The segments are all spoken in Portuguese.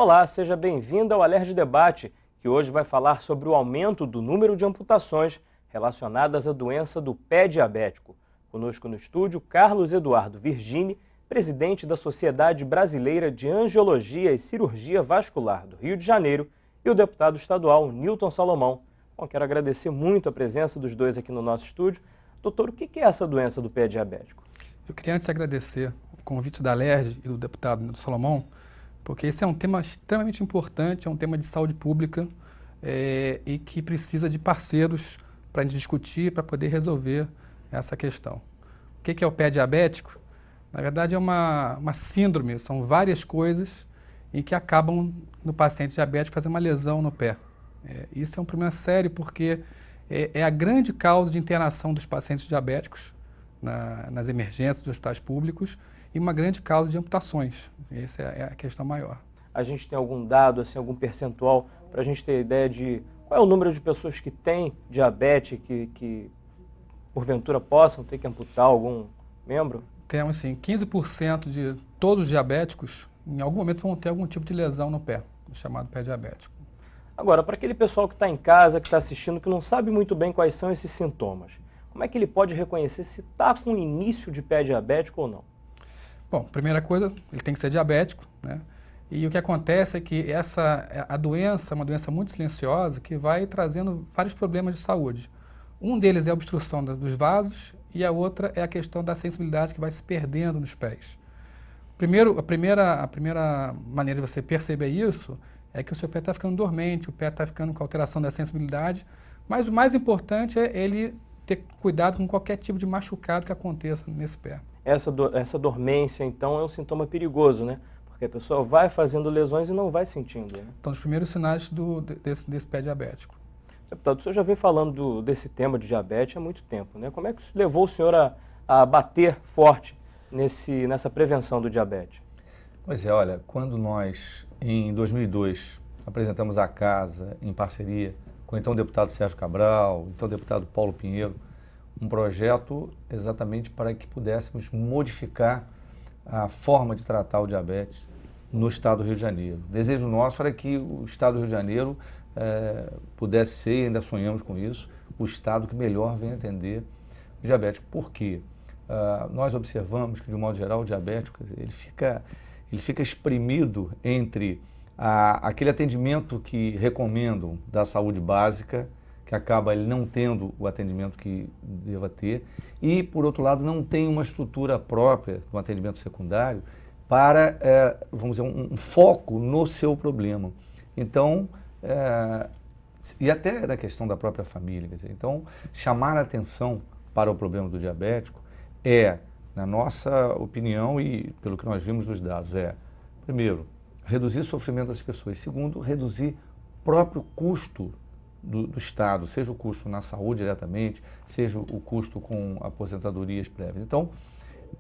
Olá, seja bem-vindo ao Alerj Debate, que hoje vai falar sobre o aumento do número de amputações relacionadas à doença do pé diabético. Conosco no estúdio, Carlos Eduardo Virgini, presidente da Sociedade Brasileira de Angiologia e Cirurgia Vascular do Rio de Janeiro, e o deputado estadual Nilton Salomão. Bom, quero agradecer muito a presença dos dois aqui no nosso estúdio. Doutor, o que é essa doença do pé diabético? Eu queria antes agradecer o convite da Alerj e do deputado Nilton Salomão, porque esse é um tema extremamente importante, é um tema de saúde pública e que precisa de parceiros para a gente discutir, para poder resolver essa questão. O que é o pé diabético? Na verdade é uma síndrome, são várias coisas em que acabam no paciente diabético fazendo uma lesão no pé. Isso é um problema sério porque é a grande causa de internação dos pacientes diabéticos nas emergências dos hospitais públicos e uma grande causa de amputações. Essa é a questão maior. A gente tem algum dado, assim, algum percentual, para a gente ter ideia de qual é o número de pessoas que têm diabetes que porventura possam ter que amputar algum membro? Temos, sim, 15% de todos os diabéticos, em algum momento vão ter algum tipo de lesão no pé, chamado pé diabético. Agora, para aquele pessoal que está em casa, que está assistindo, que não sabe muito bem quais são esses sintomas, como é que ele pode reconhecer se está com início de pé diabético ou não? Bom, primeira coisa, ele tem que ser diabético, né? E o que acontece é que a doença é uma doença muito silenciosa que vai trazendo vários problemas de saúde. Um deles é a obstrução dos vasos e a outra é a questão da sensibilidade que vai se perdendo nos pés. A primeira maneira de você perceber isso é que o seu pé está ficando dormente, o pé está ficando com alteração da sensibilidade, mas o mais importante é ele ter cuidado com qualquer tipo de machucado que aconteça nesse pé. Essa dormência, então, é um sintoma perigoso, né? Porque a pessoa vai fazendo lesões e não vai sentindo, né? Então, os primeiros sinais desse pé diabético. Deputado, o senhor já vem falando desse tema de diabetes há muito tempo, né? Como é que isso levou o senhor a bater forte nessa prevenção do diabetes? Pois é, olha, quando nós, em 2002, apresentamos a casa em parceria com o então deputado Sérgio Cabral, então deputado Paulo Pinheiro, um projeto exatamente para que pudéssemos modificar a forma de tratar o diabetes no estado do Rio de Janeiro. O desejo nosso era que o estado do Rio de Janeiro pudesse ser, e ainda sonhamos com isso, o estado que melhor vem atender o diabético. Por quê? Nós observamos que, de um modo geral, o diabético ele fica espremido entre aquele atendimento que recomendam da saúde básica, que acaba ele não tendo o atendimento que deva ter, e, por outro lado, não tem uma estrutura própria do atendimento secundário para, vamos dizer, um foco no seu problema. Então, e até da questão da própria família, quer dizer, então, chamar a atenção para o problema do diabético na nossa opinião e pelo que nós vimos dos dados, primeiro, reduzir o sofrimento das pessoas, segundo, reduzir o próprio custo do Estado, seja o custo na saúde diretamente, seja o custo com aposentadorias prévias. Então,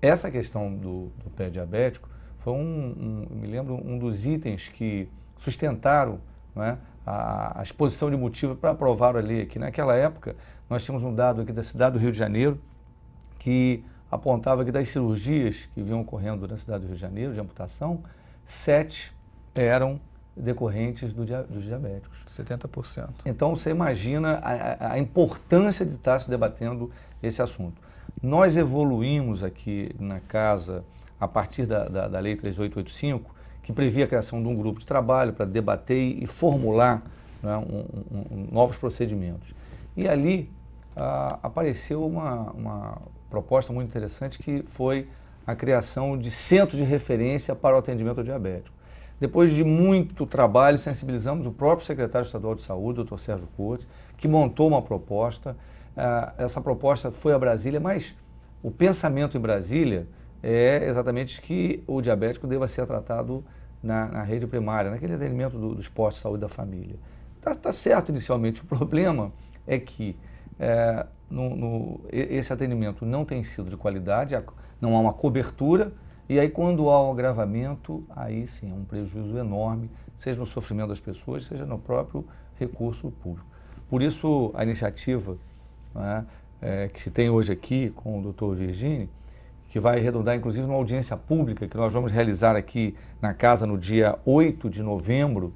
essa questão do pé diabético foi me lembro, um dos itens que sustentaram, não é, a exposição de motivo para aprovar a lei aqui. Naquela época, nós tínhamos um dado aqui da cidade do Rio de Janeiro que apontava que das cirurgias que vinham ocorrendo na cidade do Rio de Janeiro, de amputação, 7 eram decorrentes dos diabéticos. 70%. Então, você imagina a importância de estar se debatendo esse assunto. Nós evoluímos aqui na casa, a partir da Lei 3885, que previa a criação de um grupo de trabalho para debater e formular, né, novos procedimentos. E ali apareceu uma proposta muito interessante, que foi a criação de centros de referência para o atendimento ao diabético. Depois de muito trabalho, sensibilizamos o próprio secretário estadual de saúde, Dr. Sérgio Cortes, que montou uma proposta. Essa proposta foi a Brasília, mas o pensamento em Brasília é exatamente que o diabético deva ser tratado na rede primária, naquele atendimento dos postos de saúde da família. Tá certo inicialmente, o problema é que esse atendimento não tem sido de qualidade, não há uma cobertura, e aí quando há um agravamento, aí sim é um prejuízo enorme, seja no sofrimento das pessoas, seja no próprio recurso público. Por isso a iniciativa, né, que se tem hoje aqui com o Dr. Virgini, que vai redundar inclusive numa audiência pública que nós vamos realizar aqui na casa no dia 8 de novembro,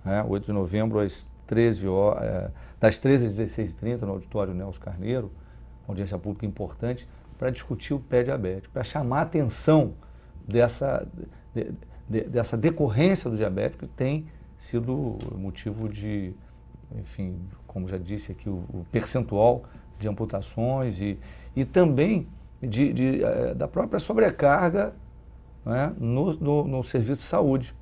né, 8 de novembro às 13 horas, das 13 às 16h30 no auditório Nelson Carneiro, uma audiência pública importante, para discutir o pé diabético, para chamar a atenção dessa decorrência do diabético que tem sido motivo de, enfim, como já disse aqui, o percentual de amputações e também da própria sobrecarga, né, no serviço de saúde.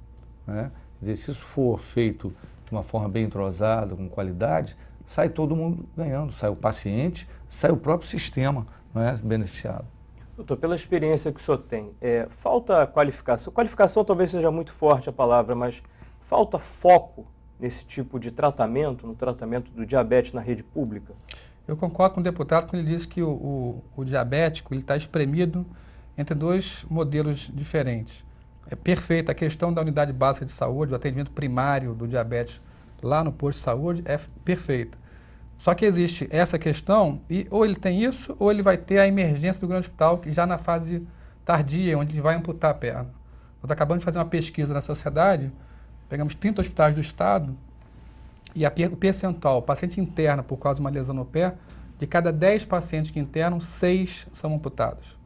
Né? Quer dizer, se isso for feito de uma forma bem entrosada, com qualidade, sai todo mundo ganhando, sai o paciente, sai o próprio sistema, né, beneficiado. Doutor, pela experiência que o senhor tem, falta qualificação? Qualificação talvez seja muito forte a palavra, mas falta foco nesse tipo de tratamento, no tratamento do diabetes na rede pública? Eu concordo com o deputado quando ele diz que o diabético está espremido entre dois modelos diferentes. É perfeita a questão da unidade básica de saúde, o atendimento primário do diabetes lá no posto de saúde é perfeita. Só que existe essa questão e ou ele tem isso ou ele vai ter a emergência do grande hospital, que já na fase tardia, onde ele vai amputar a perna. Nós acabamos de fazer uma pesquisa na sociedade, pegamos 30 hospitais do estado e o percentual, paciente interna por causa de uma lesão no pé, de cada 10 pacientes que internam, 6 são amputados.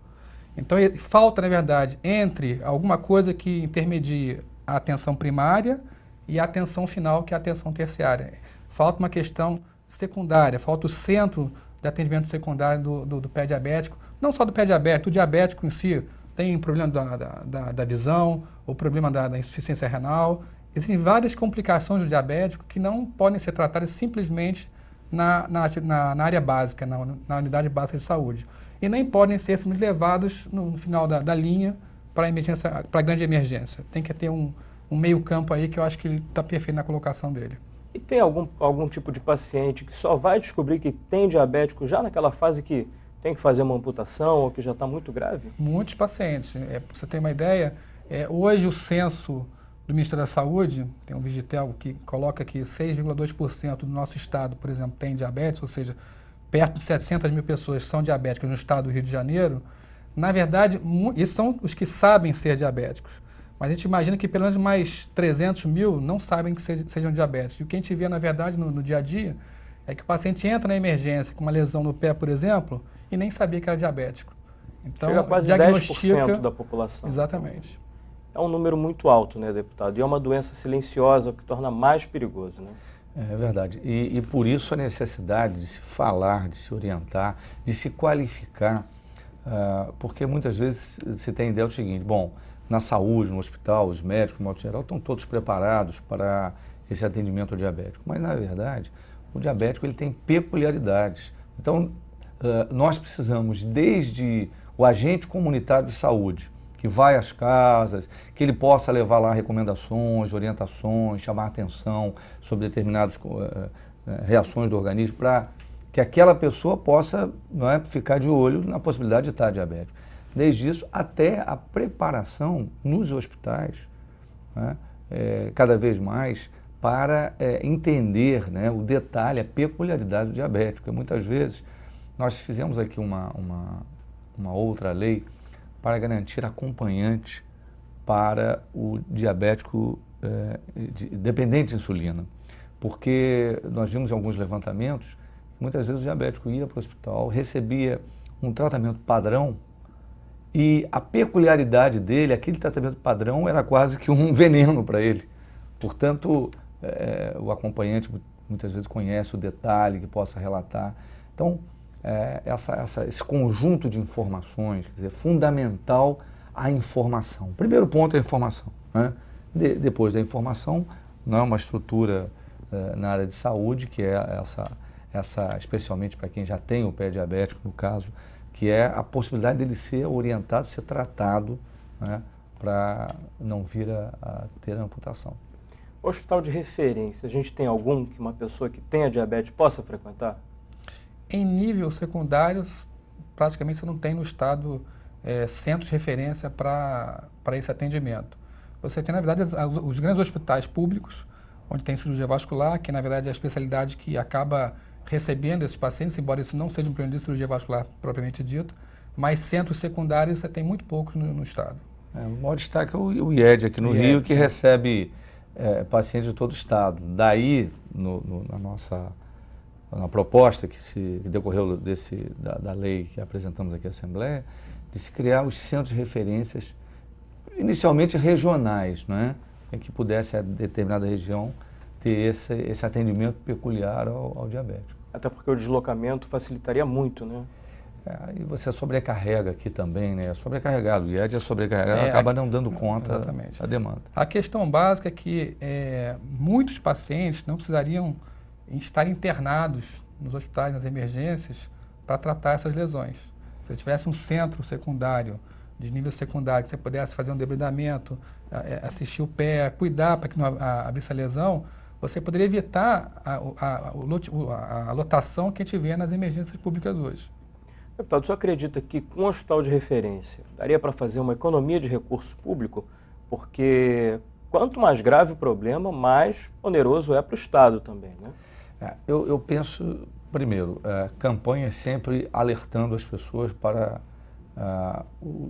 Então falta, na verdade, entre alguma coisa que intermedie a atenção primária e a atenção final, que é a atenção terciária. Falta uma questão secundária, falta o centro de atendimento secundário do pé diabético, não só do pé diabético, o diabético em si tem problema da visão, o problema da insuficiência renal. Existem várias complicações do diabético que não podem ser tratadas simplesmente na área básica, na unidade básica de saúde. E nem podem ser levados no final da linha para a grande emergência. Tem que ter um meio campo aí que eu acho que ele está perfeito na colocação dele. E tem algum tipo de paciente que só vai descobrir que tem diabético já naquela fase que tem que fazer uma amputação ou que já está muito grave? Muitos pacientes. Para você ter uma ideia, hoje o censo do Ministério da Saúde, tem um Vigitel que coloca que 6,2% do nosso estado, por exemplo, tem diabetes, ou seja, perto de 700 mil pessoas são diabéticas no estado do Rio de Janeiro. Na verdade, esses são os que sabem ser diabéticos. Mas a gente imagina que pelo menos mais 300 mil não sabem que sejam diabéticos. E o que a gente vê, na verdade, no dia a dia, é que o paciente entra na emergência com uma lesão no pé, por exemplo, e nem sabia que era diabético. Então, chega a quase 10% da população. Exatamente. É um número muito alto, né, deputado? E é uma doença silenciosa, o que torna mais perigoso, né? É verdade. E por isso a necessidade de se falar, de se orientar, de se qualificar, porque muitas vezes se tem ideia do seguinte, bom, na saúde, no hospital, os médicos, de modo geral, estão todos preparados para esse atendimento ao diabético. Mas, na verdade, o diabético ele tem peculiaridades. Então, nós precisamos, desde o agente comunitário de saúde, que vai às casas, que ele possa levar lá recomendações, orientações, chamar atenção sobre determinadas reações do organismo, para que aquela pessoa possa, não é, ficar de olho na possibilidade de estar diabético. Desde isso até a preparação nos hospitais, né, cada vez mais, para entender, né, o detalhe, a peculiaridade do diabético. Porque muitas vezes nós fizemos aqui uma outra lei para garantir acompanhante para o diabético dependente de insulina. Porque nós vimos em alguns levantamentos que muitas vezes o diabético ia para o hospital, recebia um tratamento padrão e a peculiaridade dele, aquele tratamento padrão era quase que um veneno para ele. Portanto, o acompanhante muitas vezes conhece o detalhe que possa relatar. Então, esse conjunto de informações, quer dizer, fundamental a informação. O primeiro ponto é a informação, né? Depois da informação, não é uma estrutura na área de saúde, que é essa especialmente para quem já tem o pé diabético, no caso, que é a possibilidade dele ser orientado, ser tratado, né, para não vir a ter a amputação. O hospital de referência, a gente tem algum que uma pessoa que tenha diabetes possa frequentar? Em nível secundário, praticamente você não tem no estado centros de referência para esse atendimento. Você tem, na verdade, os grandes hospitais públicos, onde tem cirurgia vascular, que na verdade é a especialidade que acaba recebendo esses pacientes, embora isso não seja um problema de cirurgia vascular propriamente dito, mas centros secundários você tem muito poucos no estado. O maior destaque é o IED aqui no Rio, que recebe pacientes de todo o estado. Daí, na proposta que decorreu da lei que apresentamos aqui à Assembleia, de se criar os centros de referências, inicialmente regionais, não é? Em que pudesse a determinada região ter esse atendimento peculiar ao diabético. Até porque o deslocamento facilitaria muito, né? E você sobrecarrega aqui também, né? É sobrecarregado. O IED é sobrecarregado, acaba não dando conta da demanda. A questão básica é que muitos pacientes não precisariam estar internados nos hospitais, nas emergências, para tratar essas lesões. Se tivesse um centro secundário, de nível secundário, que você pudesse fazer um debridamento, assistir o pé, cuidar para que não abrisse a lesão, você poderia evitar a lotação que a gente vê nas emergências públicas hoje. Deputado, o senhor acredita que com um hospital de referência daria para fazer uma economia de recurso público? Porque quanto mais grave o problema, mais oneroso é para o Estado também, né? Eu penso, primeiro, campanhas sempre alertando as pessoas para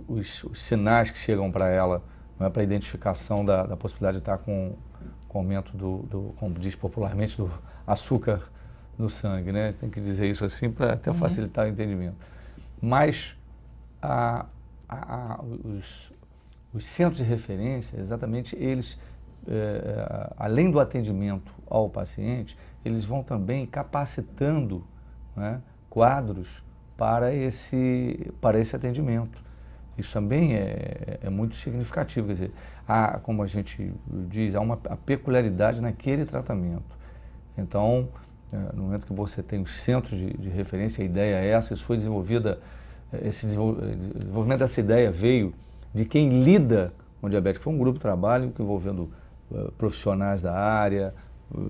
os sinais que chegam para ela, não é, para a identificação da possibilidade de estar com aumento como diz popularmente, do açúcar no sangue, né? Tem que dizer isso assim para até facilitar o entendimento. Mas os centros de referência, exatamente, eles, além do atendimento ao paciente, eles vão também capacitando, né, quadros para esse atendimento. Isso também é muito significativo, quer dizer, como a gente diz, há uma peculiaridade naquele tratamento. Então, no momento que você tem os centros de referência, a ideia é essa, isso foi desenvolvida, esse desenvolvimento dessa ideia veio de quem lida com diabetes. Foi um grupo de trabalho envolvendo profissionais da área,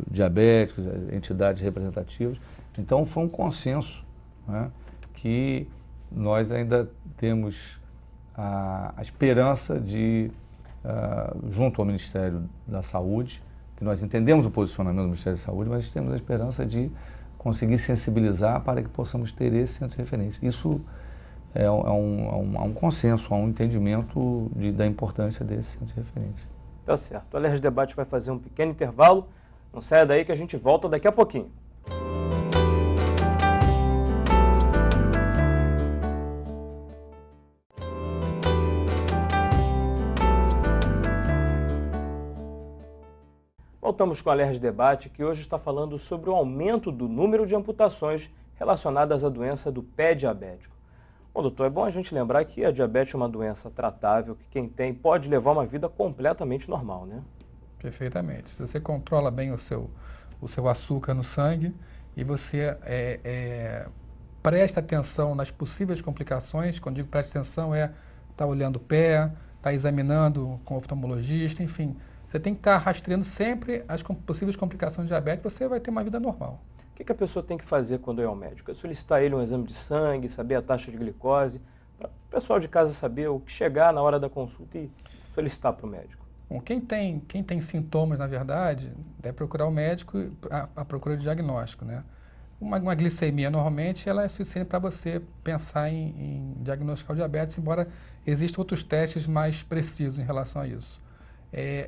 diabéticos, entidades representativas. Então, foi um consenso, né, que nós ainda temos a esperança de, junto ao Ministério da Saúde, que nós entendemos o posicionamento do Ministério da Saúde, mas temos a esperança de conseguir sensibilizar para que possamos ter esse centro de referência. Isso é um consenso, há um entendimento da importância desse centro de referência. Tá certo. O Alerj Debate vai fazer um pequeno intervalo. Não saia daí que a gente volta daqui a pouquinho. Voltamos com o Alerj Debate, que hoje está falando sobre o aumento do número de amputações relacionadas à doença do pé diabético. Bom, doutor, é bom a gente lembrar que a diabetes é uma doença tratável, que quem tem pode levar uma vida completamente normal, né? Perfeitamente. Se você controla bem o seu açúcar no sangue e você presta atenção nas possíveis complicações, quando digo presta atenção estar olhando o pé, estar examinando com o oftalmologista, enfim, você tem que estar rastreando sempre as possíveis complicações de diabetes, você vai ter uma vida normal. O que a pessoa tem que fazer quando é ao médico? É solicitar a ele um exame de sangue, saber a taxa de glicose, para o pessoal de casa saber o que chegar na hora da consulta e solicitar para o médico. Bom, quem tem sintomas, na verdade, deve procurar o médico à procura de diagnóstico, né? Uma glicemia, normalmente, ela é suficiente para você pensar em diagnosticar o diabetes, embora existam outros testes mais precisos em relação a isso.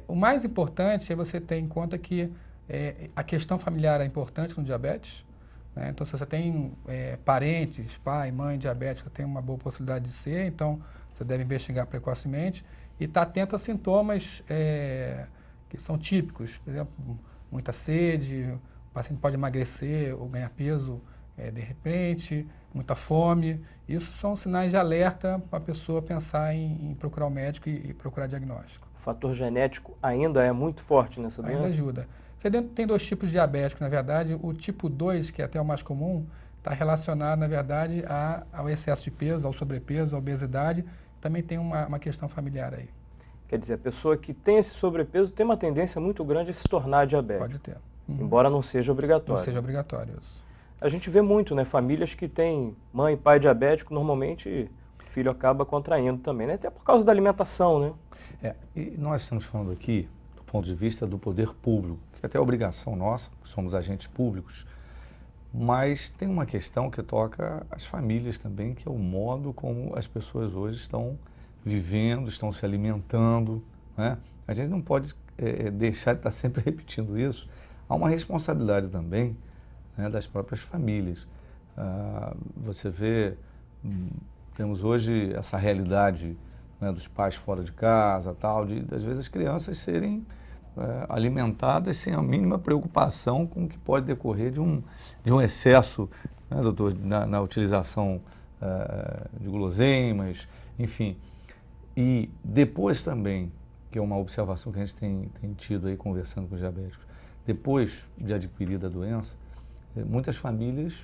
O mais importante é você ter em conta que a questão familiar é importante no diabetes, né? Então, se você tem parentes, pai, mãe diabética, tem uma boa possibilidade de ser, então você deve investigar precocemente e estar atento a sintomas que são típicos, por exemplo, muita sede, o paciente pode emagrecer ou ganhar peso de repente, muita fome. Isso são sinais de alerta para a pessoa pensar em procurar o médico e procurar diagnóstico. O fator genético ainda é muito forte nessa doença? Ainda ajuda. Você tem dois tipos de diabético, na verdade. O tipo 2, que é até o mais comum, está relacionado, na verdade, ao excesso de peso, ao sobrepeso, à obesidade. Também tem uma questão familiar aí. Quer dizer, a pessoa que tem esse sobrepeso tem uma tendência muito grande a se tornar diabética. Pode ter. Embora não seja obrigatório. Não seja obrigatório, isso. A gente vê muito, né? Famílias que têm mãe e pai diabético, normalmente o filho acaba contraindo também, né? Até por causa da alimentação, né? E nós estamos falando aqui do ponto de vista do poder público, que até é obrigação nossa, que somos agentes públicos, Mas tem uma questão que toca as famílias também, que é o modo como as pessoas hoje estão vivendo, estão se alimentando, né? A gente não pode deixar de estar sempre repetindo isso. Há uma responsabilidade também, né, das próprias famílias. Você vê, temos hoje essa realidade, né, dos pais fora de casa, tal, às vezes as crianças serem alimentadas sem a mínima preocupação com o que pode decorrer de um excesso, né, doutor, na utilização de guloseimas, enfim. E depois também, que é uma observação que a gente tem tido aí conversando com os diabéticos, depois de adquirida a doença, muitas famílias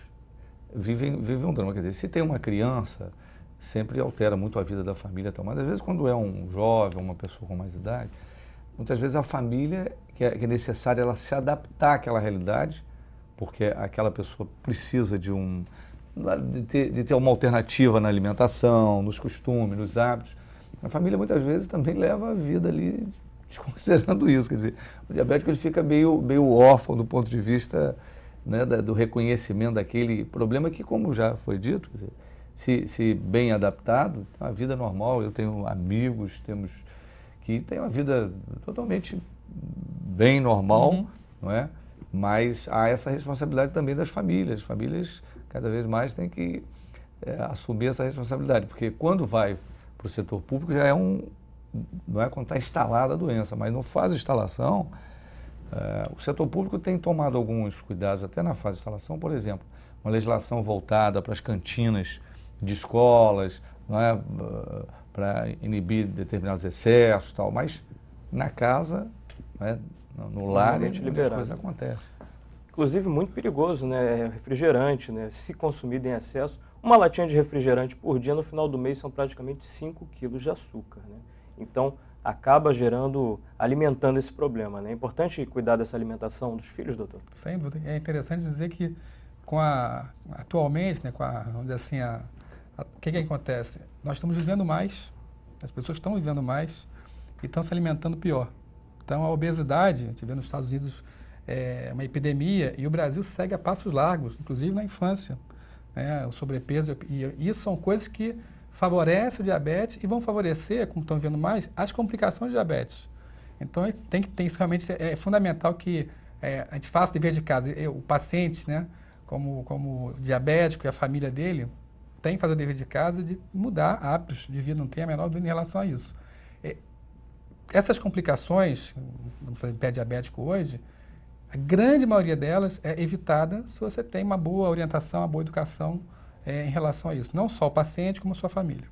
vivem um drama. Quer dizer, se tem uma criança, sempre altera muito a vida da família, mas às vezes quando é um jovem, uma pessoa com mais idade, muitas vezes a família, que é necessária ela se adaptar àquela realidade, porque aquela pessoa precisa de ter uma alternativa na alimentação, nos costumes, nos hábitos. A família muitas vezes também leva a vida ali desconsiderando isso. Quer dizer, o diabético ele fica meio órfão do ponto de vista, né, do reconhecimento daquele problema que, como já foi dito, se bem adaptado, a vida normal. Eu tenho amigos, que têm uma vida totalmente bem normal, não é? Mas há essa responsabilidade também das famílias. As famílias cada vez mais têm que assumir essa responsabilidade, porque quando vai para o setor público já não é quando está instalada a doença, mas não faz instalação. O setor público tem tomado alguns cuidados até na fase de instalação, por exemplo, uma legislação voltada para as cantinas de escolas, não é? Para inibir determinados excessos e tal, mas na casa, né, no lar, as coisas acontecem. Inclusive muito perigoso, né? Refrigerante, né? Se consumido em excesso, uma latinha de refrigerante por dia, no final do mês, são praticamente 5 quilos de açúcar, né? Então, acaba alimentando esse problema, né? É importante cuidar dessa alimentação dos filhos, doutor? Sem dúvida. É interessante dizer que, atualmente, né, vamos dizer assim, o que acontece? Nós estamos vivendo mais, as pessoas estão vivendo mais e estão se alimentando pior. Então, a obesidade, a gente vê nos Estados Unidos uma epidemia e o Brasil segue a passos largos, inclusive na infância. O sobrepeso, e isso são coisas que favorecem o diabetes e vão favorecer, como estão vendo mais, as complicações de diabetes. Então, isso realmente é fundamental que a gente faça o dever de casa. O paciente, né, como diabético e a família dele, tem que fazer o dever de casa de mudar hábitos de vida, não tem a menor dúvida em relação a isso. Essas complicações, vamos falar de pé diabético hoje, a grande maioria delas é evitada se você tem uma boa orientação, uma boa educação em relação a isso. Não só o paciente, como a sua família.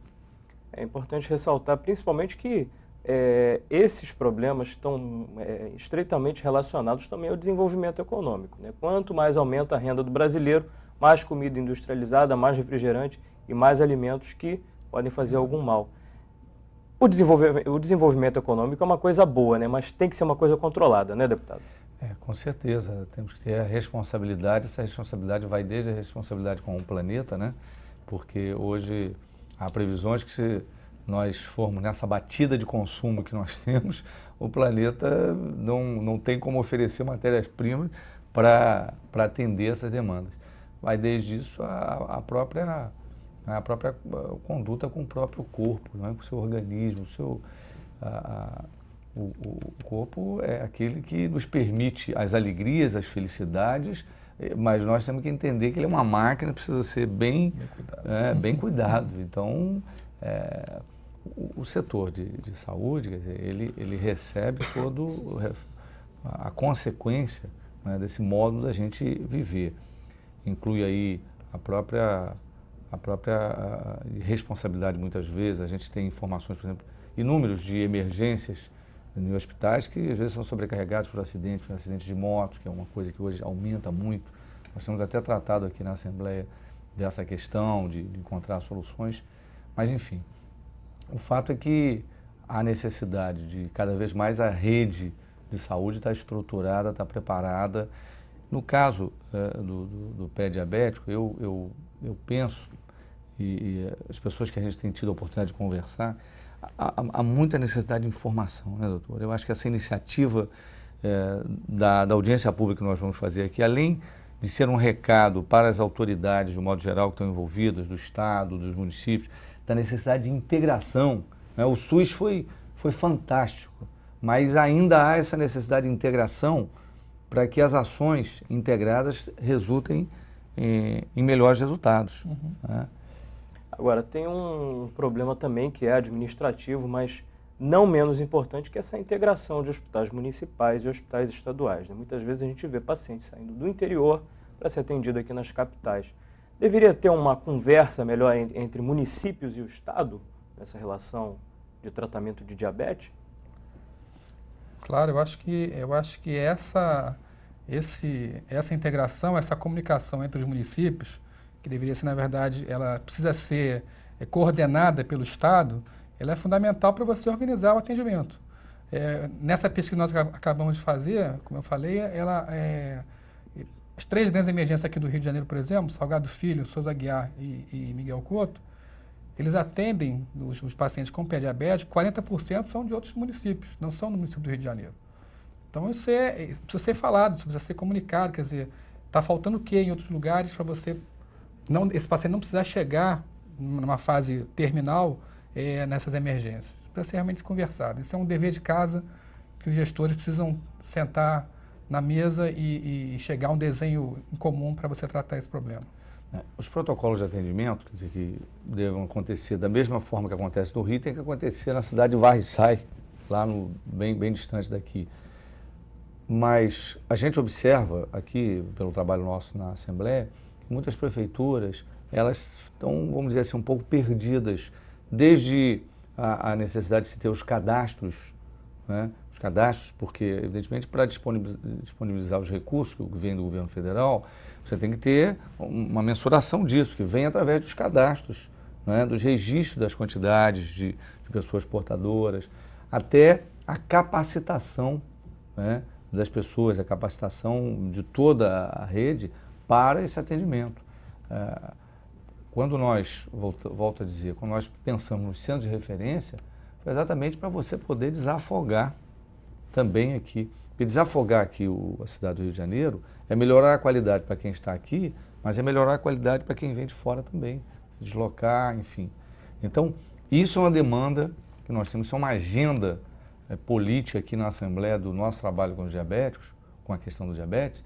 É importante ressaltar, principalmente, que esses problemas estão estreitamente relacionados também ao desenvolvimento econômico, né? Quanto mais aumenta a renda do brasileiro, mais comida industrializada, mais refrigerante e mais alimentos que podem fazer algum mal. O desenvolvimento econômico é uma coisa boa, né? Mas tem que ser uma coisa controlada, né, deputado? Com certeza, temos que ter a responsabilidade. Essa responsabilidade vai desde a responsabilidade com o planeta, né? Porque hoje há previsões que, se nós formos nessa batida de consumo que nós temos, o planeta não tem como oferecer matérias-primas para atender essas demandas. Vai desde isso a própria conduta com o próprio corpo, não é? Com o seu organismo, o corpo é aquele que nos permite as alegrias, as felicidades, mas nós temos que entender que ele é uma máquina, precisa ser bem cuidado. Então, o setor de saúde, quer dizer, ele recebe toda a consequência, né, desse modo da gente viver. Inclui aí a própria responsabilidade, muitas vezes. A gente tem informações, por exemplo, inúmeros de emergências em hospitais que às vezes são sobrecarregados por acidentes de motos, que é uma coisa que hoje aumenta muito. Nós temos até tratado aqui na Assembleia dessa questão de encontrar soluções, mas enfim, o fato é que há necessidade de cada vez mais a rede de saúde estar estruturada, estar preparada. No caso do pé diabético, eu penso, e as pessoas que a gente tem tido a oportunidade de conversar, há muita necessidade de informação, né, doutor? Eu acho que essa iniciativa da audiência pública que nós vamos fazer aqui, além de ser um recado para as autoridades, de um modo geral, que estão envolvidas, do Estado, dos municípios, da necessidade de integração, né? O SUS foi fantástico, mas ainda há essa necessidade de integração para que as ações integradas resultem em melhores resultados. Né? Agora, tem um problema também que é administrativo, mas não menos importante, que é essa integração de hospitais municipais e hospitais estaduais, né? Muitas vezes a gente vê pacientes saindo do interior para ser atendido aqui nas capitais. Deveria ter uma conversa melhor entre municípios e o Estado nessa relação de tratamento de diabetes? Claro, eu acho que essa integração, essa comunicação entre os municípios, que deveria ser, na verdade, ela precisa ser coordenada pelo Estado, ela é fundamental para você organizar o atendimento. Nessa pesquisa que nós acabamos de fazer, como eu falei, as 3 grandes emergências aqui do Rio de Janeiro, por exemplo, Salgado Filho, Souza Aguiar e Miguel Couto, eles atendem os pacientes com pé diabético, 40% são de outros municípios, não são do município do Rio de Janeiro. Então, isso precisa ser falado, isso precisa ser comunicado, quer dizer, está faltando o quê em outros lugares para esse paciente não precisar chegar numa fase terminal nessas emergências. Isso precisa ser realmente conversado. Isso é um dever de casa que os gestores precisam sentar na mesa e chegar a um desenho em comum para você tratar esse problema. Os protocolos de atendimento, quer dizer, que devem acontecer da mesma forma que acontece no Rio, tem que acontecer na cidade de Varriçai, lá bem distante daqui. Mas a gente observa aqui, pelo trabalho nosso na Assembleia, que muitas prefeituras, elas estão, vamos dizer assim, um pouco perdidas, desde a necessidade de se ter os cadastros, né? Os cadastros, porque, evidentemente, para disponibilizar os recursos que vêm do governo federal, você tem que ter uma mensuração disso, que vem através dos cadastros, né? Dos registros das quantidades de pessoas portadoras, até a capacitação, né? Das pessoas, a capacitação de toda a rede para esse atendimento. Quando nós, volto a dizer, quando nós pensamos nos centros de referência, foi exatamente para você poder desafogar também aqui. Porque desafogar aqui a cidade do Rio de Janeiro é melhorar a qualidade para quem está aqui, mas é melhorar a qualidade para quem vem de fora também, se deslocar, enfim. Então, isso é uma demanda que nós temos, isso é uma agenda política aqui na Assembleia do nosso trabalho com os diabéticos, com a questão do diabetes,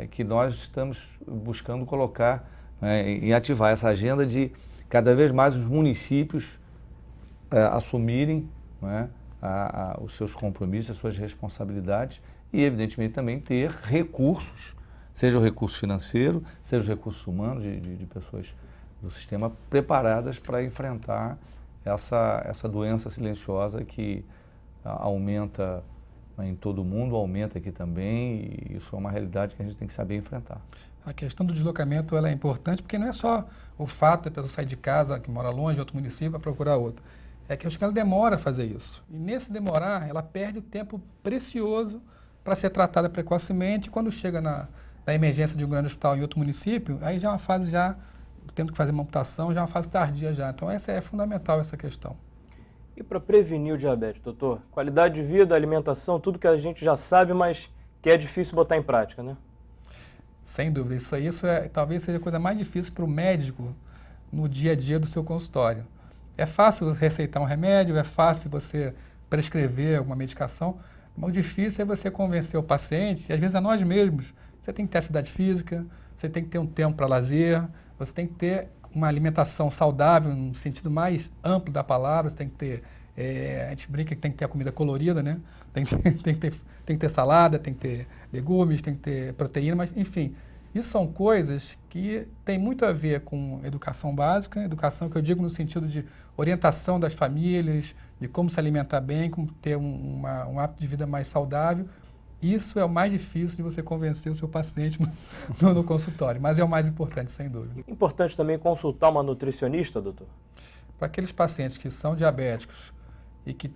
que nós estamos buscando colocar e ativar essa agenda de cada vez mais os municípios assumirem, né, os seus compromissos, as suas responsabilidades e, evidentemente, também ter recursos, seja o recurso financeiro, seja os recursos humanos de pessoas do sistema preparadas para enfrentar essa doença silenciosa que aumenta em todo o mundo, aumenta aqui também, e isso é uma realidade que a gente tem que saber enfrentar. A questão do deslocamento ela é importante porque não é só o fato de a pessoa sair de casa, que mora longe, de outro município, para procurar outro. É que ela demora a fazer isso. E nesse demorar, ela perde o tempo precioso para ser tratada precocemente. Quando chega na emergência de um grande hospital em outro município, aí já é uma fase tendo que fazer uma amputação, já é uma fase tardia já. Então essa é fundamental, essa questão. E para prevenir o diabetes, doutor? Qualidade de vida, alimentação, tudo que a gente já sabe, mas que é difícil botar em prática, né? Sem dúvida. Isso talvez seja a coisa mais difícil para o médico no dia a dia do seu consultório. É fácil receitar um remédio, é fácil você prescrever alguma medicação, mas o difícil é você convencer o paciente, e às vezes a nós mesmos. Você tem que ter atividade física, você tem que ter um tempo para lazer, você tem que ter uma alimentação saudável, no sentido mais amplo da palavra, você tem que ter, a gente brinca que tem que ter a comida colorida, né? Tem que ter salada, tem que ter legumes, tem que ter proteína, mas enfim, isso são coisas que têm muito a ver com educação básica, educação que eu digo no sentido de orientação das famílias, de como se alimentar bem, como ter um hábito de vida mais saudável. Isso é o mais difícil de você convencer o seu paciente no consultório, mas é o mais importante, sem dúvida. Importante também consultar uma nutricionista, doutor? Para aqueles pacientes que são diabéticos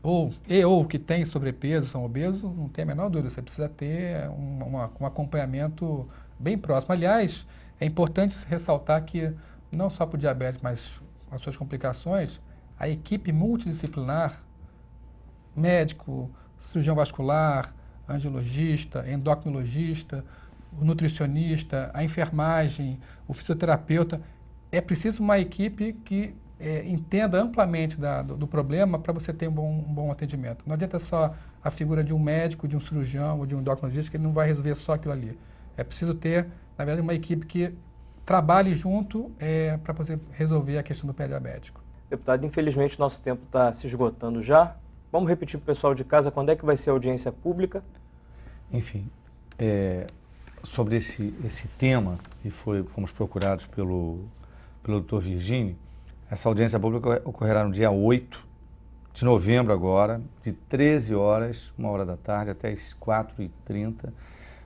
ou que têm sobrepeso, são obesos, não tem a menor dúvida, você precisa ter um acompanhamento bem próximo. Aliás, é importante ressaltar que, não só para o diabetes, mas as suas complicações, a equipe multidisciplinar, médico, cirurgião vascular, angiologista, endocrinologista, o nutricionista, a enfermagem, o fisioterapeuta. É preciso uma equipe que entenda amplamente do problema para você ter um bom atendimento. Não adianta só a figura de um médico, de um cirurgião ou de um endocrinologista, que ele não vai resolver só aquilo ali. É preciso ter, na verdade, uma equipe que trabalhe junto para poder resolver a questão do pé diabético. Deputado, infelizmente nosso tempo está se esgotando já. Vamos repetir para o pessoal de casa quando é que vai ser a audiência pública? Enfim, sobre esse tema que fomos procurados pelo Dr. Virgínio, essa audiência pública ocorrerá no dia 8 de novembro agora, de 13 horas, 1h da tarde, até as 4h30,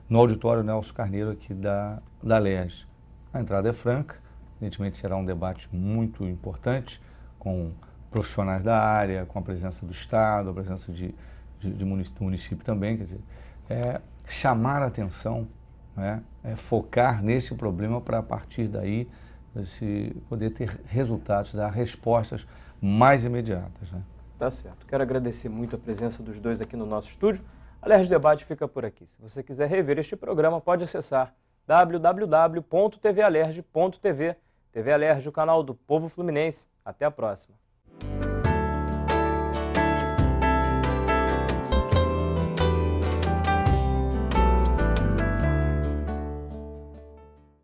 no auditório Nelson Carneiro aqui da Alerj. A entrada é franca, evidentemente será um debate muito importante, com profissionais da área, com a presença do Estado, a presença do município também, quer dizer, chamar a atenção, né, focar nesse problema para a partir daí se poder ter resultados, dar respostas mais imediatas, né? Tá certo. Quero agradecer muito a presença dos dois aqui no nosso estúdio. A Alerj Debate fica por aqui. Se você quiser rever este programa, pode acessar www.tvalerj.tv. TV Alerj, o canal do povo fluminense. Até a próxima.